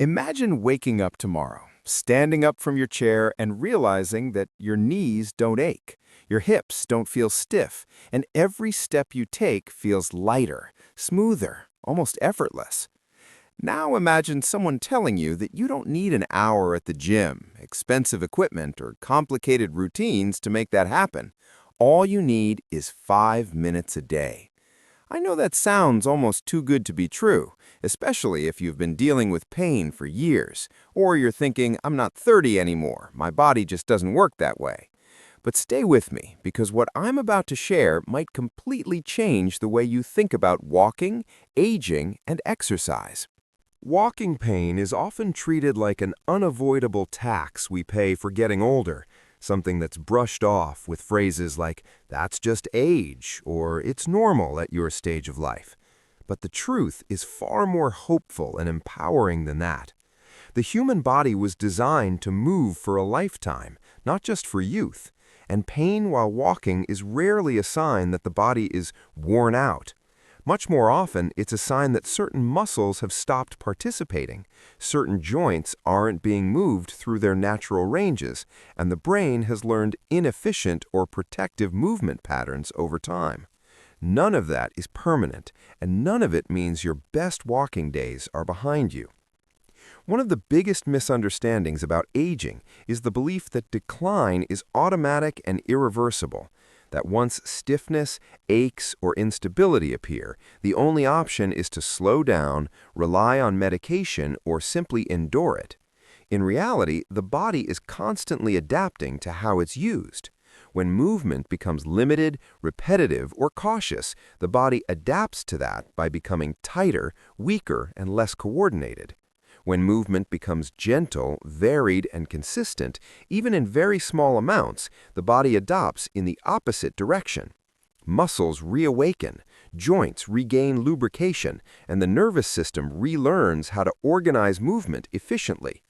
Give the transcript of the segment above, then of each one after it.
Imagine waking up tomorrow, standing up from your chair and realizing that your knees don't ache, your hips don't feel stiff, and every step you take feels lighter, smoother, almost effortless. Now imagine someone telling you that you don't need an hour at the gym, expensive equipment, or complicated routines to make that happen. All you need is 5 minutes a day. I know that sounds almost too good to be true, especially if you've been dealing with pain for years, or you're thinking, I'm not 30 anymore, my body just doesn't work that way. But stay with me, because what I'm about to share might completely change the way you think about walking, aging, and exercise. Walking pain is often treated like an unavoidable tax we pay for getting older, something that's brushed off with phrases like, "That's just age," or "It's normal at your stage of life." But the truth is far more hopeful and empowering than that. The human body was designed to move for a lifetime, not just for youth, and pain while walking is rarely a sign that the body is worn out. Much more often, it's a sign that certain muscles have stopped participating, certain joints aren't being moved through their natural ranges, and the brain has learned inefficient or protective movement patterns over time. None of that is permanent, and none of it means your best walking days are behind you. One of the biggest misunderstandings about aging is the belief that decline is automatic and irreversible, that once stiffness, aches, or instability appear, the only option is to slow down, rely on medication, or simply endure it. In reality, the body is constantly adapting to how it's used. When movement becomes limited, repetitive, or cautious, the body adapts to that by becoming tighter, weaker, and less coordinated. When movement becomes gentle, varied, and consistent, even in very small amounts, the body adopts in the opposite direction. Muscles reawaken, joints regain lubrication, and the nervous system relearns how to organize movement efficiently.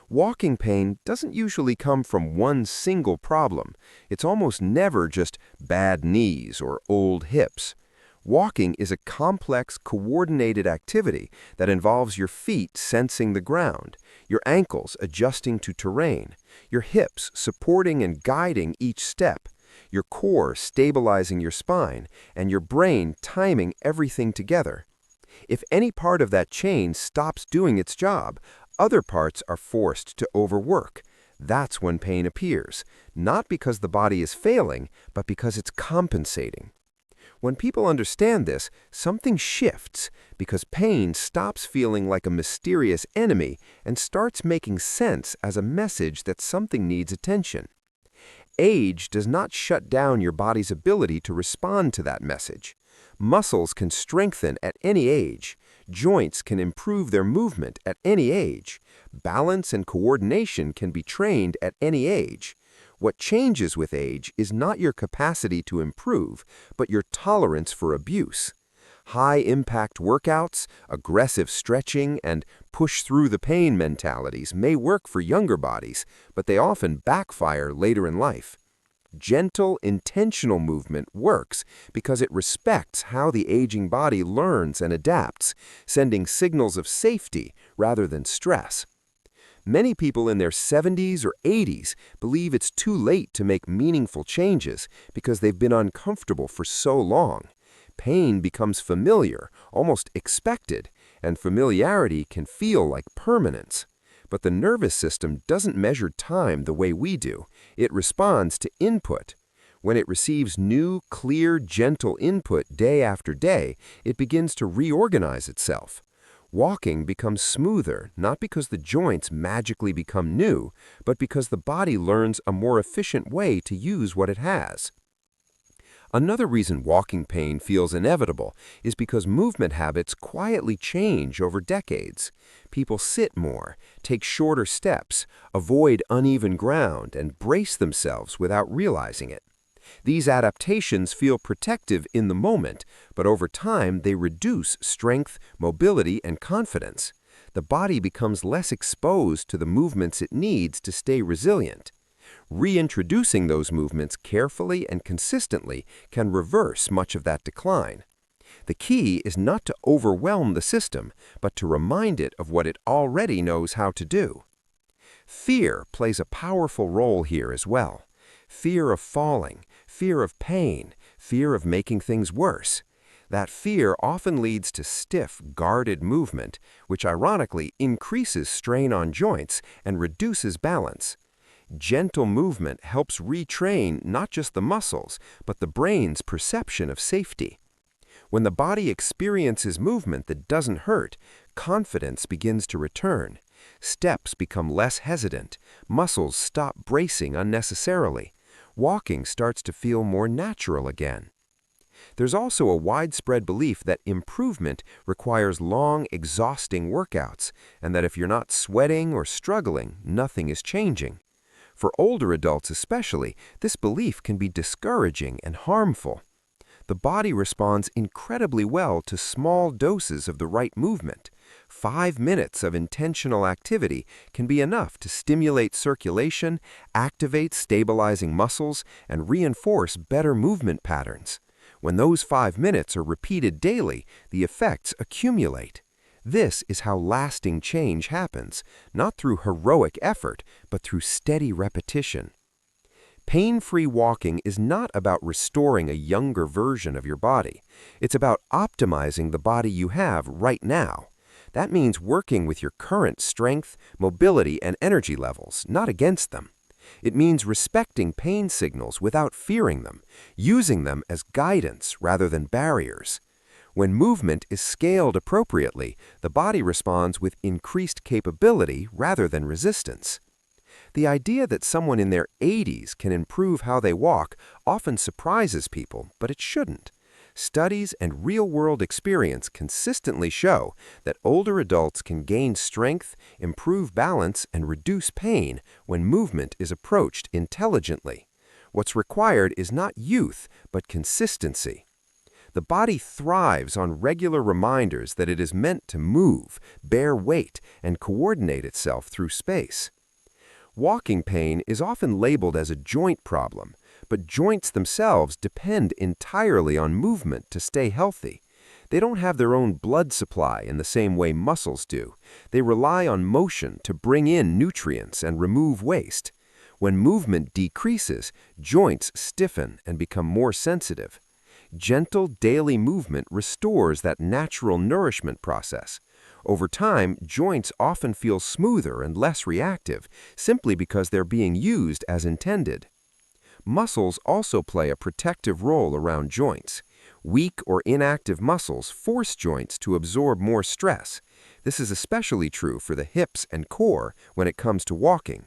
Walking pain doesn't usually come from one single problem. It's almost never just bad knees or old hips. Walking is a complex, coordinated activity that involves your feet sensing the ground, your ankles adjusting to terrain, your hips supporting and guiding each step, your core stabilizing your spine, and your brain timing everything together. If any part of that chain stops doing its job, other parts are forced to overwork. That's when pain appears, not because the body is failing, but because it's compensating. When people understand this, something shifts because pain stops feeling like a mysterious enemy and starts making sense as a message that something needs attention. Age does not shut down your body's ability to respond to that message. Muscles can strengthen at any age. Joints can improve their movement at any age. Balance and coordination can be trained at any age. What changes with age is not your capacity to improve, but your tolerance for abuse. High-impact workouts, aggressive stretching, and push-through-the-pain mentalities may work for younger bodies, but they often backfire later in life. Gentle, intentional movement works because it respects how the aging body learns and adapts, sending signals of safety rather than stress. Many people in their 70s or 80s believe it's too late to make meaningful changes because they've been uncomfortable for so long. Pain becomes familiar, almost expected, and familiarity can feel like permanence. But the nervous system doesn't measure time the way we do. It responds to input. When it receives new, clear, gentle input day after day, it begins to reorganize itself. Walking becomes smoother, not because the joints magically become new, but because the body learns a more efficient way to use what it has. Another reason walking pain feels inevitable is because movement habits quietly change over decades. People sit more, take shorter steps, avoid uneven ground, and brace themselves without realizing it. These adaptations feel protective in the moment, but over time they reduce strength, mobility, and confidence. The body becomes less exposed to the movements it needs to stay resilient. Reintroducing those movements carefully and consistently can reverse much of that decline. The key is not to overwhelm the system, but to remind it of what it already knows how to do. Fear plays a powerful role here as well. Fear of falling, fear of pain, fear of making things worse. That fear often leads to stiff, guarded movement, which ironically increases strain on joints and reduces balance. Gentle movement helps retrain not just the muscles, but the brain's perception of safety. When the body experiences movement that doesn't hurt, confidence begins to return. Steps become less hesitant, muscles stop bracing unnecessarily. Walking starts to feel more natural again. There's also a widespread belief that improvement requires long, exhausting workouts, and that if you're not sweating or struggling, nothing is changing. For older adults especially, this belief can be discouraging and harmful. The body responds incredibly well to small doses of the right movement. 5 minutes of intentional activity can be enough to stimulate circulation, activate stabilizing muscles, and reinforce better movement patterns. When those 5 minutes are repeated daily, the effects accumulate. This is how lasting change happens, not through heroic effort, but through steady repetition. Pain-free walking is not about restoring a younger version of your body. It's about optimizing the body you have right now. That means working with your current strength, mobility, and energy levels, not against them. It means respecting pain signals without fearing them, using them as guidance rather than barriers. When movement is scaled appropriately, the body responds with increased capability rather than resistance. The idea that someone in their 80s can improve how they walk often surprises people, but it shouldn't. Studies and real-world experience consistently show that older adults can gain strength, improve balance, and reduce pain when movement is approached intelligently. What's required is not youth, but consistency. The body thrives on regular reminders that it is meant to move, bear weight, and coordinate itself through space. Walking pain is often labeled as a joint problem, but joints themselves depend entirely on movement to stay healthy. They don't have their own blood supply in the same way muscles do. They rely on motion to bring in nutrients and remove waste. When movement decreases, joints stiffen and become more sensitive. Gentle daily movement restores that natural nourishment process. Over time, joints often feel smoother and less reactive, simply because they're being used as intended. Muscles also play a protective role around joints. Weak or inactive muscles force joints to absorb more stress. This is especially true for the hips and core when it comes to walking.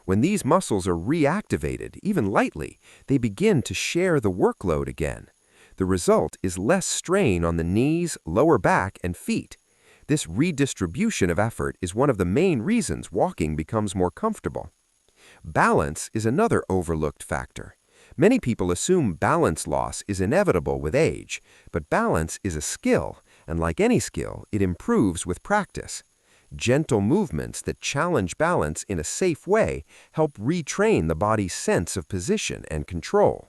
When these muscles are reactivated, even lightly, they begin to share the workload again. The result is less strain on the knees, lower back, and feet. This redistribution of effort is one of the main reasons walking becomes more comfortable. Balance is another overlooked factor. Many people assume balance loss is inevitable with age, but balance is a skill, and like any skill, it improves with practice. Gentle movements that challenge balance in a safe way help retrain the body's sense of position and control.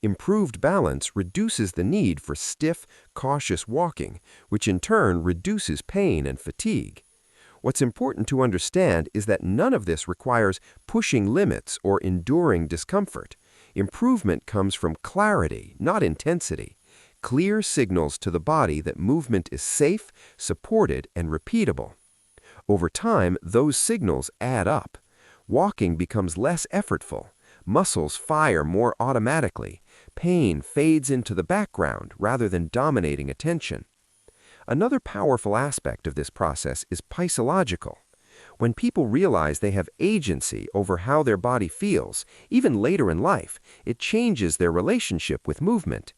Improved balance reduces the need for stiff, cautious walking, which in turn reduces pain and fatigue. What's important to understand is that none of this requires pushing limits or enduring discomfort. Improvement comes from clarity, not intensity. Clear signals to the body that movement is safe, supported, and repeatable. Over time, those signals add up. Walking becomes less effortful. Muscles fire more automatically. Pain fades into the background rather than dominating attention. Another powerful aspect of this process is psychological. When people realize they have agency over how their body feels, even later in life, it changes their relationship with movement.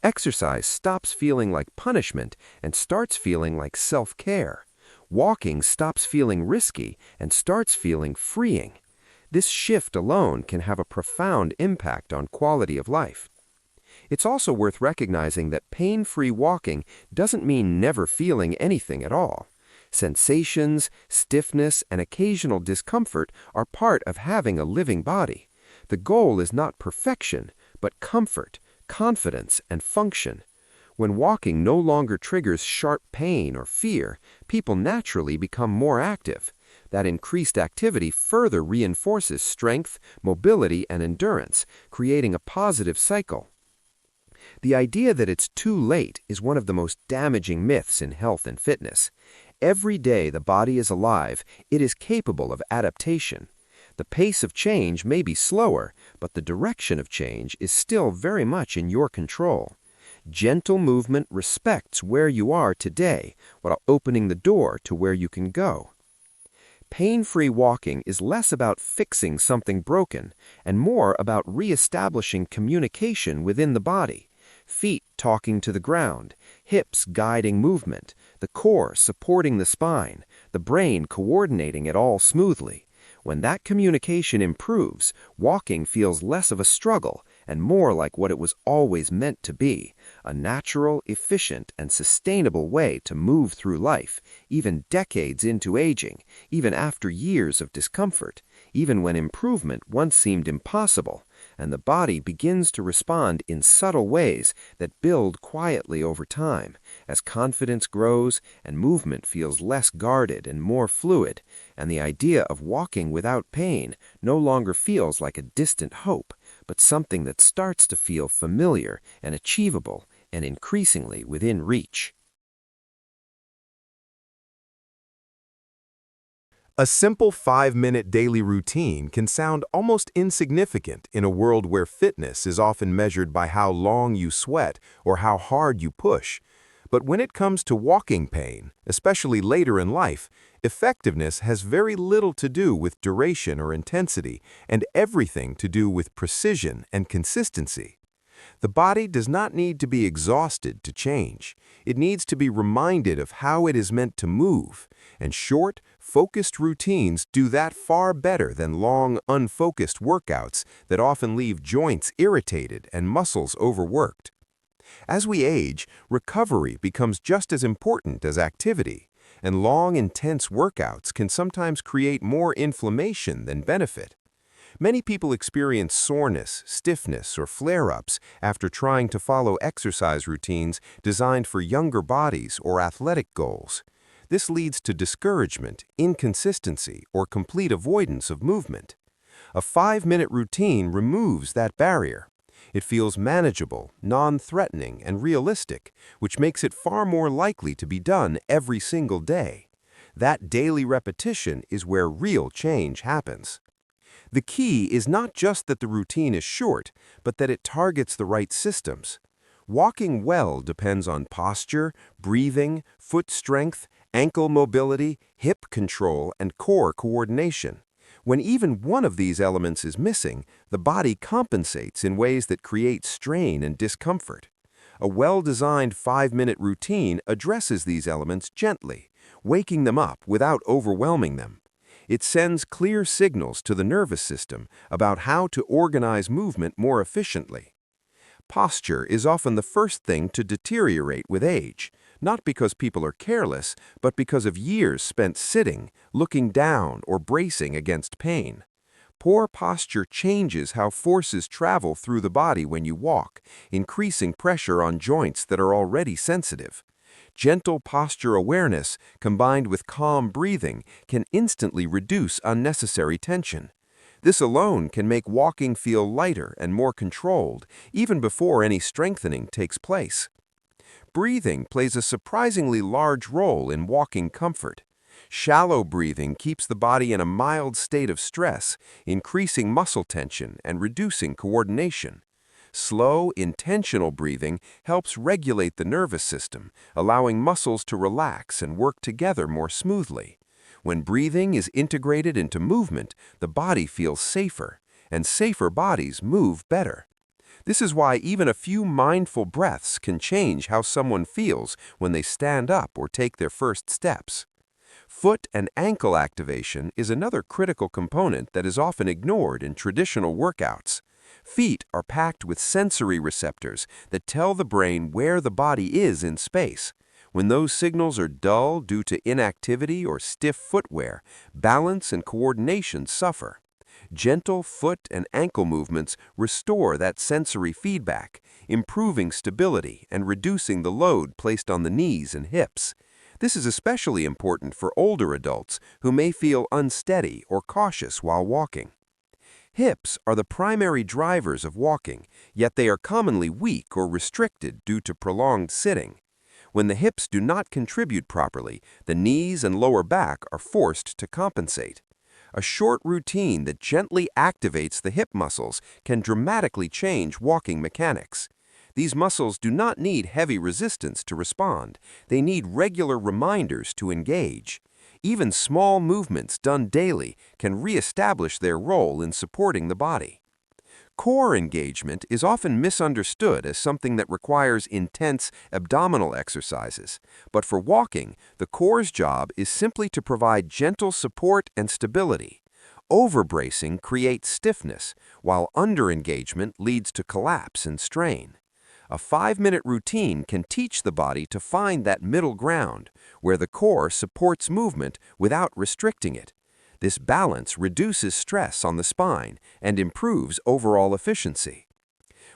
Exercise stops feeling like punishment and starts feeling like self-care. Walking stops feeling risky and starts feeling freeing. This shift alone can have a profound impact on quality of life. It's also worth recognizing that pain-free walking doesn't mean never feeling anything at all. Sensations, stiffness, and occasional discomfort are part of having a living body. The goal is not perfection, but comfort, confidence, and function. When walking no longer triggers sharp pain or fear, people naturally become more active. That increased activity further reinforces strength, mobility, and endurance, creating a positive cycle. The idea that it's too late is one of the most damaging myths in health and fitness. Every day the body is alive, it is capable of adaptation. The pace of change may be slower, but the direction of change is still very much in your control. Gentle movement respects where you are today, while opening the door to where you can go. Pain-free walking is less about fixing something broken and more about re-establishing communication within the body. Feet talking to the ground, hips guiding movement, the core supporting the spine, the brain coordinating it all smoothly. When that communication improves, walking feels less of a struggle and more like what it was always meant to be, a natural, efficient, and sustainable way to move through life, even decades into aging, even after years of discomfort, even when improvement once seemed impossible, and the body begins to respond in subtle ways that build quietly over time, as confidence grows and movement feels less guarded and more fluid, and the idea of walking without pain no longer feels like a distant hope, but something that starts to feel familiar and achievable and increasingly within reach. A simple 5-minute daily routine can sound almost insignificant in a world where fitness is often measured by how long you sweat or how hard you push. But when it comes to walking pain, especially later in life, effectiveness has very little to do with duration or intensity and everything to do with precision and consistency. The body does not need to be exhausted to change. It needs to be reminded of how it is meant to move, and short, focused routines do that far better than long, unfocused workouts that often leave joints irritated and muscles overworked. As we age, recovery becomes just as important as activity, and long, intense workouts can sometimes create more inflammation than benefit. Many people experience soreness, stiffness, or flare-ups after trying to follow exercise routines designed for younger bodies or athletic goals. This leads to discouragement, inconsistency, or complete avoidance of movement. A 5-minute routine removes that barrier. It feels manageable, non-threatening, and realistic, which makes it far more likely to be done every single day. That daily repetition is where real change happens. The key is not just that the routine is short, but that it targets the right systems. Walking well depends on posture, breathing, foot strength, ankle mobility, hip control, and core coordination. When even one of these elements is missing, the body compensates in ways that create strain and discomfort. A well-designed 5-minute routine addresses these elements gently, waking them up without overwhelming them. It sends clear signals to the nervous system about how to organize movement more efficiently. Posture is often the first thing to deteriorate with age, not because people are careless, but because of years spent sitting, looking down, or bracing against pain. Poor posture changes how forces travel through the body when you walk, increasing pressure on joints that are already sensitive. Gentle posture awareness, combined with calm breathing, can instantly reduce unnecessary tension. This alone can make walking feel lighter and more controlled, even before any strengthening takes place. Breathing plays a surprisingly large role in walking comfort. Shallow breathing keeps the body in a mild state of stress, increasing muscle tension and reducing coordination. Slow, intentional breathing helps regulate the nervous system, allowing muscles to relax and work together more smoothly. When breathing is integrated into movement, the body feels safer, and safer bodies move better. This is why even a few mindful breaths can change how someone feels when they stand up or take their first steps. Foot and ankle activation is another critical component that is often ignored in traditional workouts. Feet are packed with sensory receptors that tell the brain where the body is in space. When those signals are dull due to inactivity or stiff footwear, balance and coordination suffer. Gentle foot and ankle movements restore that sensory feedback, improving stability and reducing the load placed on the knees and hips. This is especially important for older adults who may feel unsteady or cautious while walking. Hips are the primary drivers of walking, yet they are commonly weak or restricted due to prolonged sitting. When the hips do not contribute properly, the knees and lower back are forced to compensate. A short routine that gently activates the hip muscles can dramatically change walking mechanics. These muscles do not need heavy resistance to respond. They need regular reminders to engage. Even small movements done daily can reestablish their role in supporting the body. Core engagement is often misunderstood as something that requires intense abdominal exercises, but for walking, the core's job is simply to provide gentle support and stability. Overbracing creates stiffness, while underengagement leads to collapse and strain. A 5-minute routine can teach the body to find that middle ground, where the core supports movement without restricting it. This balance reduces stress on the spine and improves overall efficiency.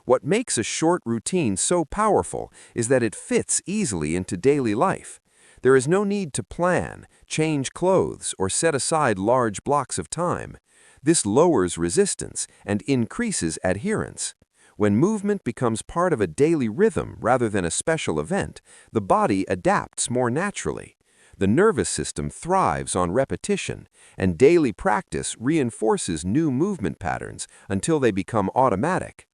What makes a short routine so powerful is that it fits easily into daily life. There is no need to plan, change clothes, or set aside large blocks of time. This lowers resistance and increases adherence. When movement becomes part of a daily rhythm rather than a special event, the body adapts more naturally. The nervous system thrives on repetition, and daily practice reinforces new movement patterns until they become automatic.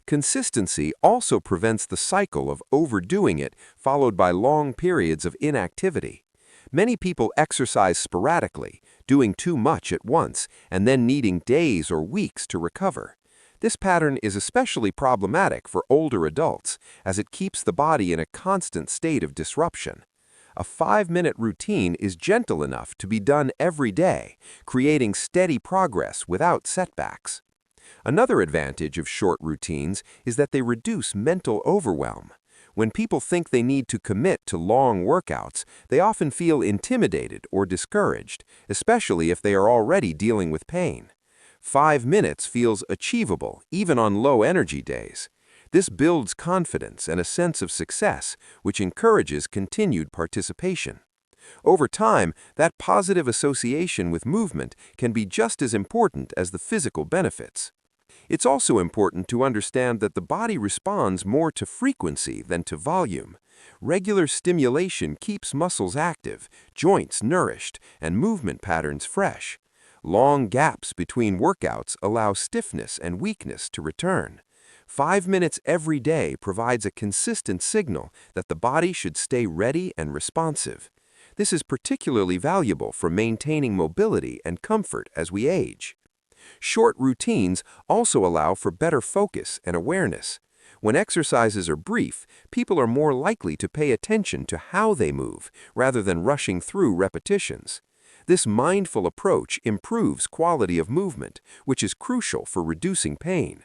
Consistency also prevents the cycle of overdoing it, followed by long periods of inactivity. Many people exercise sporadically, doing too much at once, and then needing days or weeks to recover. This pattern is especially problematic for older adults, as it keeps the body in a constant state of disruption. A 5-minute routine is gentle enough to be done every day, creating steady progress without setbacks. Another advantage of short routines is that they reduce mental overwhelm. When people think they need to commit to long workouts, they often feel intimidated or discouraged, especially if they are already dealing with pain. 5 minutes feels achievable even on low-energy days. This builds confidence and a sense of success, which encourages continued participation. Over time, that positive association with movement can be just as important as the physical benefits. It's also important to understand that the body responds more to frequency than to volume. Regular stimulation keeps muscles active, joints nourished, and movement patterns fresh. Long gaps between workouts allow stiffness and weakness to return. 5 minutes every day provides a consistent signal that the body should stay ready and responsive. This is particularly valuable for maintaining mobility and comfort as we age. Short routines also allow for better focus and awareness. When exercises are brief, people are more likely to pay attention to how they move rather than rushing through repetitions. This mindful approach improves quality of movement, which is crucial for reducing pain.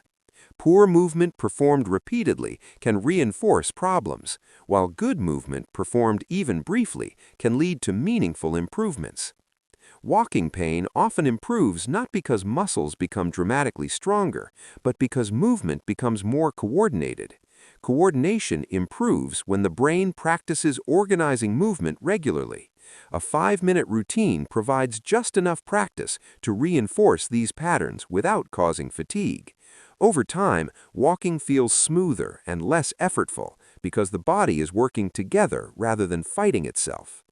Poor movement performed repeatedly can reinforce problems, while good movement performed even briefly can lead to meaningful improvements. Walking pain often improves not because muscles become dramatically stronger, but because movement becomes more coordinated. Coordination improves when the brain practices organizing movement regularly. A 5-minute routine provides just enough practice to reinforce these patterns without causing fatigue. Over time, walking feels smoother and less effortful because the body is working together rather than fighting itself.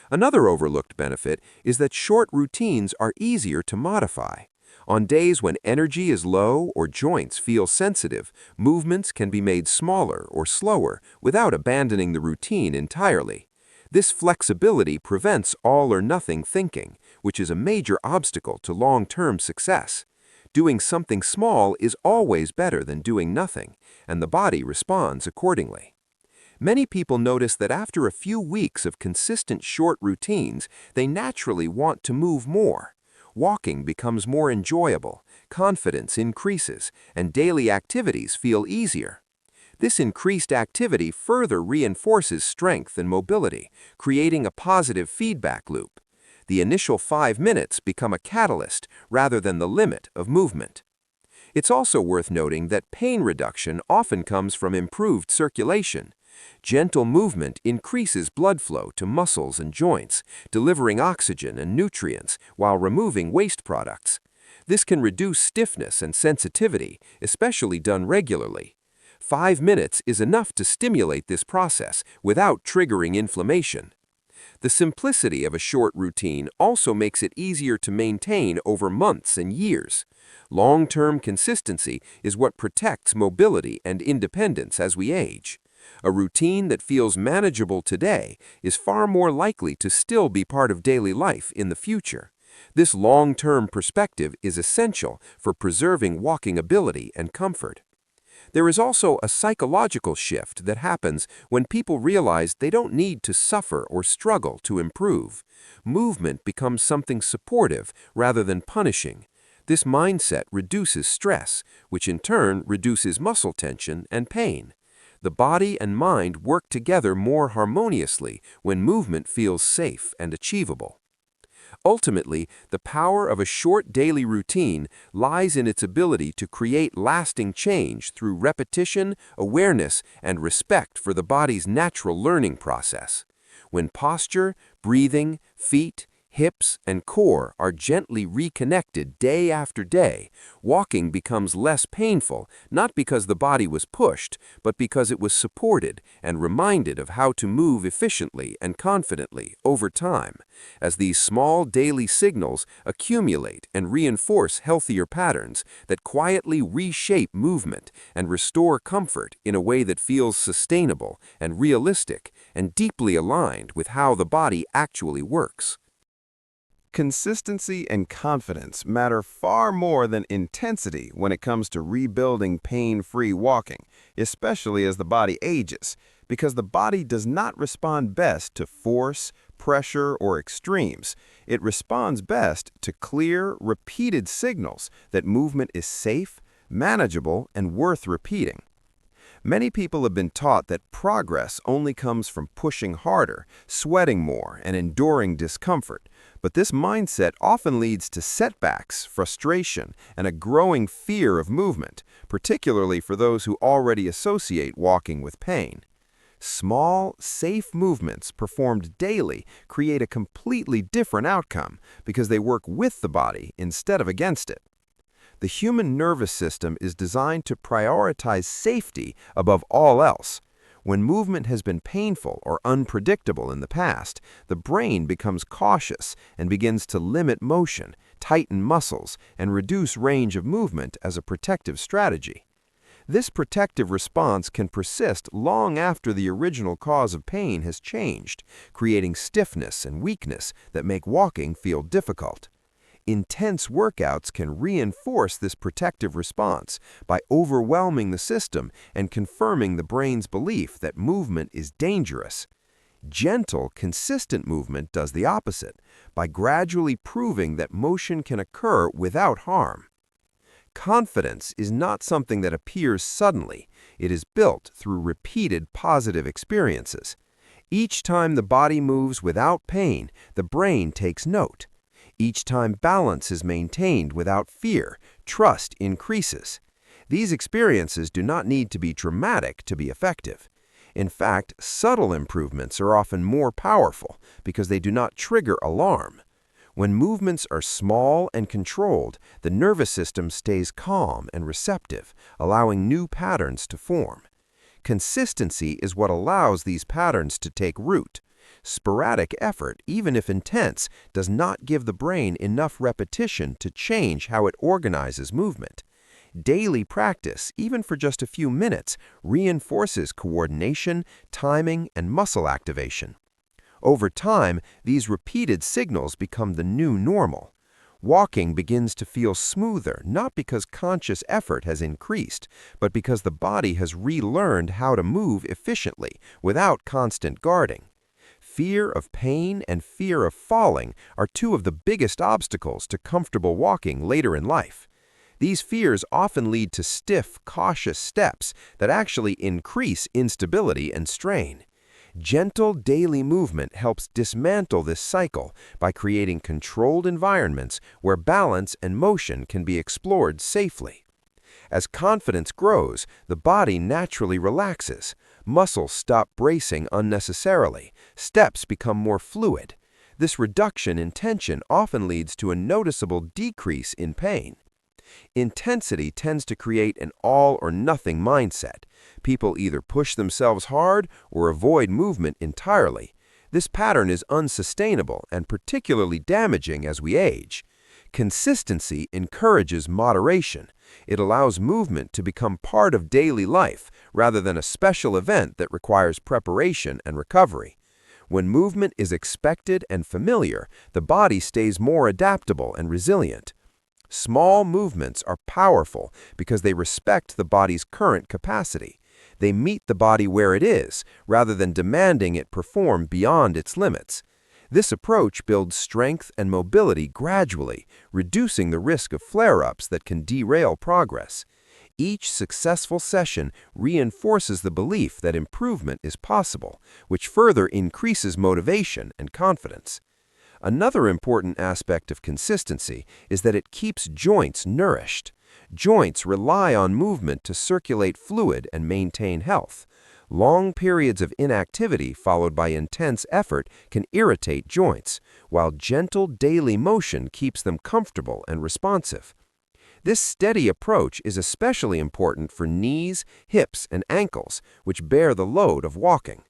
Another overlooked benefit is that short routines are easier to modify. On days when energy is low or joints feel sensitive, movements can be made smaller or slower without abandoning the routine entirely. This flexibility prevents all-or-nothing thinking, which is a major obstacle to long-term success. Doing something small is always better than doing nothing, and the body responds accordingly. Many people notice that after a few weeks of consistent short routines, they naturally want to move more. Walking becomes more enjoyable, confidence increases, and daily activities feel easier. This increased activity further reinforces strength and mobility, creating a positive feedback loop. The initial 5 minutes become a catalyst rather than the limit of movement. It's also worth noting that pain reduction often comes from improved circulation. Gentle movement increases blood flow to muscles and joints, delivering oxygen and nutrients while removing waste products. This can reduce stiffness and sensitivity, especially done regularly. 5 minutes is enough to stimulate this process without triggering inflammation. The simplicity of a short routine also makes it easier to maintain over months and years. Long-term consistency is what protects mobility and independence as we age. A routine that feels manageable today is far more likely to still be part of daily life in the future. This long-term perspective is essential for preserving walking ability and comfort. There is also a psychological shift that happens when people realize they don't need to suffer or struggle to improve. Movement becomes something supportive rather than punishing. This mindset reduces stress, which in turn reduces muscle tension and pain. The body and mind work together more harmoniously when movement feels safe and achievable. Ultimately, the power of a short daily routine lies in its ability to create lasting change through repetition, awareness, and respect for the body's natural learning process. When posture, breathing, feet, hips, and core are gently reconnected day after day, walking becomes less painful, not because the body was pushed, but because it was supported and reminded of how to move efficiently and confidently over time. As these small daily signals accumulate and reinforce healthier patterns that quietly reshape movement and restore comfort in a way that feels sustainable and realistic and deeply aligned with how the body actually works. Consistency and confidence matter far more than intensity when it comes to rebuilding pain-free walking, especially as the body ages, because the body does not respond best to force, pressure, or extremes. It responds best to clear, repeated signals that movement is safe, manageable, and worth repeating. Many people have been taught that progress only comes from pushing harder, sweating more, and enduring discomfort. But this mindset often leads to setbacks, frustration, and a growing fear of movement, particularly for those who already associate walking with pain. Small, safe movements performed daily create a completely different outcome because they work with the body instead of against it. The human nervous system is designed to prioritize safety above all else. When movement has been painful or unpredictable in the past, the brain becomes cautious and begins to limit motion, tighten muscles, and reduce range of movement as a protective strategy. This protective response can persist long after the original cause of pain has changed, creating stiffness and weakness that make walking feel difficult. Intense workouts can reinforce this protective response by overwhelming the system and confirming the brain's belief that movement is dangerous. Gentle, consistent movement does the opposite by gradually proving that motion can occur without harm. Confidence is not something that appears suddenly. It is built through repeated positive experiences. Each time the body moves without pain, the brain takes note. Each time balance is maintained without fear, trust increases. These experiences do not need to be dramatic to be effective. In fact, subtle improvements are often more powerful because they do not trigger alarm. When movements are small and controlled, the nervous system stays calm and receptive, allowing new patterns to form. Consistency is what allows these patterns to take root. Sporadic effort, even if intense, does not give the brain enough repetition to change how it organizes movement. Daily practice, even for just a few minutes, reinforces coordination, timing, and muscle activation. Over time, these repeated signals become the new normal. Walking begins to feel smoother, not because conscious effort has increased, but because the body has relearned how to move efficiently without constant guarding. Fear of pain and fear of falling are two of the biggest obstacles to comfortable walking later in life. These fears often lead to stiff, cautious steps that actually increase instability and strain. Gentle daily movement helps dismantle this cycle by creating controlled environments where balance and motion can be explored safely. As confidence grows, the body naturally relaxes. Muscles stop bracing unnecessarily. Steps become more fluid. This reduction in tension often leads to a noticeable decrease in pain. Intensity tends to create an all-or-nothing mindset. People either push themselves hard or avoid movement entirely. This pattern is unsustainable and particularly damaging as we age. Consistency encourages moderation. It allows movement to become part of daily life rather than a special event that requires preparation and recovery. When movement is expected and familiar, the body stays more adaptable and resilient. Small movements are powerful because they respect the body's current capacity. They meet the body where it is, rather than demanding it perform beyond its limits. This approach builds strength and mobility gradually, reducing the risk of flare-ups that can derail progress. Each successful session reinforces the belief that improvement is possible, which further increases motivation and confidence. Another important aspect of consistency is that it keeps joints nourished. Joints rely on movement to circulate fluid and maintain health. Long periods of inactivity followed by intense effort can irritate joints, while gentle daily motion keeps them comfortable and responsive. This steady approach is especially important for knees, hips, and ankles, which bear the load of walking.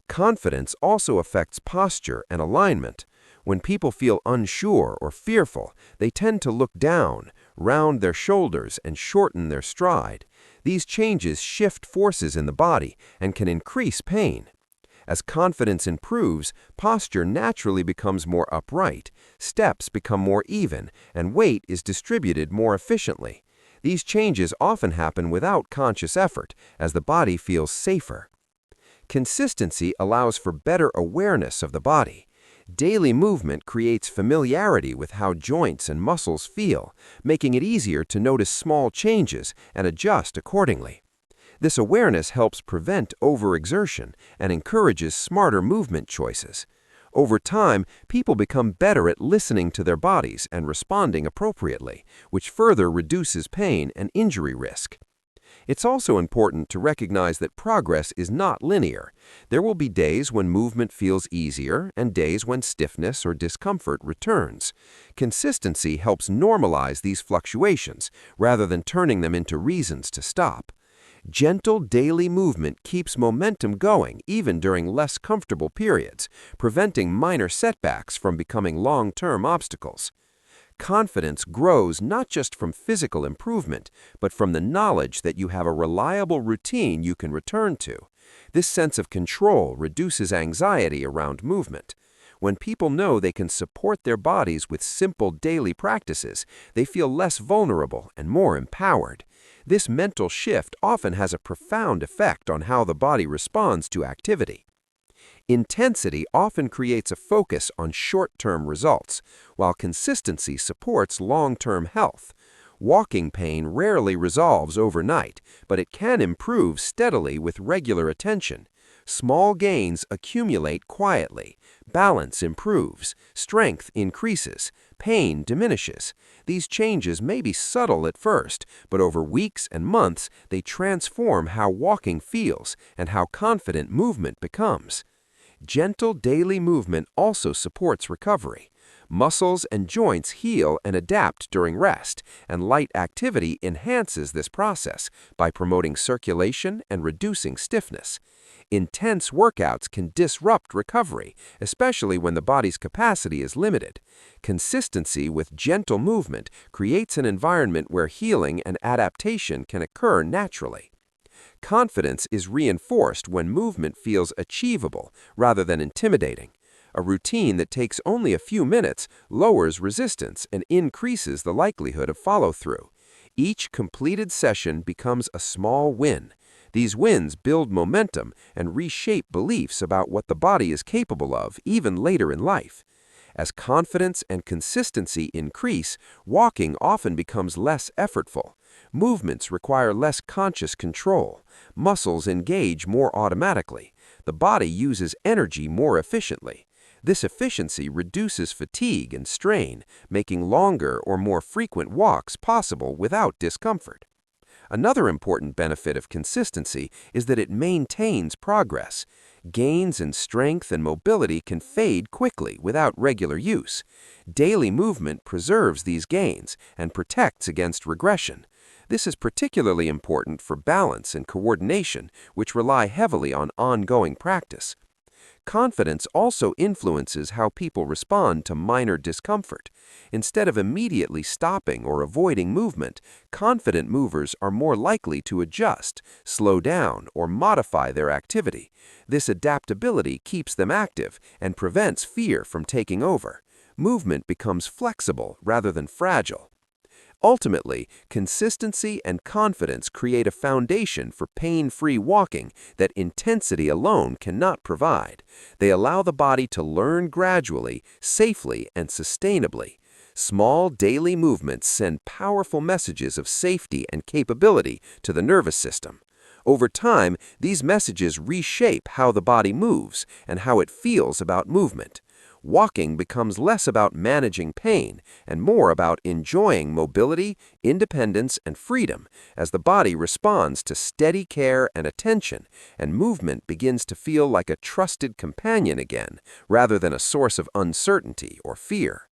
Confidence also affects posture and alignment. When people feel unsure or fearful, they tend to look down, round their shoulders, and shorten their stride. These changes shift forces in the body and can increase pain. As confidence improves, posture naturally becomes more upright, steps become more even, and weight is distributed more efficiently. These changes often happen without conscious effort, as the body feels safer. Consistency allows for better awareness of the body. Daily movement creates familiarity with how joints and muscles feel, making it easier to notice small changes and adjust accordingly. This awareness helps prevent overexertion and encourages smarter movement choices. Over time, people become better at listening to their bodies and responding appropriately, which further reduces pain and injury risk. It's also important to recognize that progress is not linear. There will be days when movement feels easier and days when stiffness or discomfort returns. Consistency helps normalize these fluctuations rather than turning them into reasons to stop. Gentle daily movement keeps momentum going even during less comfortable periods, preventing minor setbacks from becoming long-term obstacles. Confidence grows not just from physical improvement, but from the knowledge that you have a reliable routine you can return to. This sense of control reduces anxiety around movement. When people know they can support their bodies with simple daily practices, they feel less vulnerable and more empowered. This mental shift often has a profound effect on how the body responds to activity. Intensity often creates a focus on short-term results, while consistency supports long-term health. Walking pain rarely resolves overnight, but it can improve steadily with regular attention. Small gains accumulate quietly. Balance improves. Strength increases. Pain diminishes. These changes may be subtle at first, but over weeks and months, they transform how walking feels and how confident movement becomes. Gentle daily movement also supports recovery. Muscles and joints heal and adapt during rest, and light activity enhances this process by promoting circulation and reducing stiffness. Intense workouts can disrupt recovery, especially when the body's capacity is limited. Consistency with gentle movement creates an environment where healing and adaptation can occur naturally. Confidence is reinforced when movement feels achievable rather than intimidating. A routine that takes only a few minutes lowers resistance and increases the likelihood of follow-through. Each completed session becomes a small win. These wins build momentum and reshape beliefs about what the body is capable of even later in life. As confidence and consistency increase, walking often becomes less effortful. Movements require less conscious control. Muscles engage more automatically. The body uses energy more efficiently. This efficiency reduces fatigue and strain, making longer or more frequent walks possible without discomfort. Another important benefit of consistency is that it maintains progress. Gains in strength and mobility can fade quickly without regular use. Daily movement preserves these gains and protects against regression. This is particularly important for balance and coordination, which rely heavily on ongoing practice. Confidence also influences how people respond to minor discomfort. Instead of immediately stopping or avoiding movement, confident movers are more likely to adjust, slow down, or modify their activity. This adaptability keeps them active and prevents fear from taking over. Movement becomes flexible rather than fragile. Ultimately, consistency and confidence create a foundation for pain-free walking that intensity alone cannot provide. They allow the body to learn gradually, safely, and sustainably. Small daily movements send powerful messages of safety and capability to the nervous system. Over time, these messages reshape how the body moves and how it feels about movement. Walking becomes less about managing pain and more about enjoying mobility, independence, and freedom as the body responds to steady care and attention, and movement begins to feel like a trusted companion again, rather than a source of uncertainty or fear.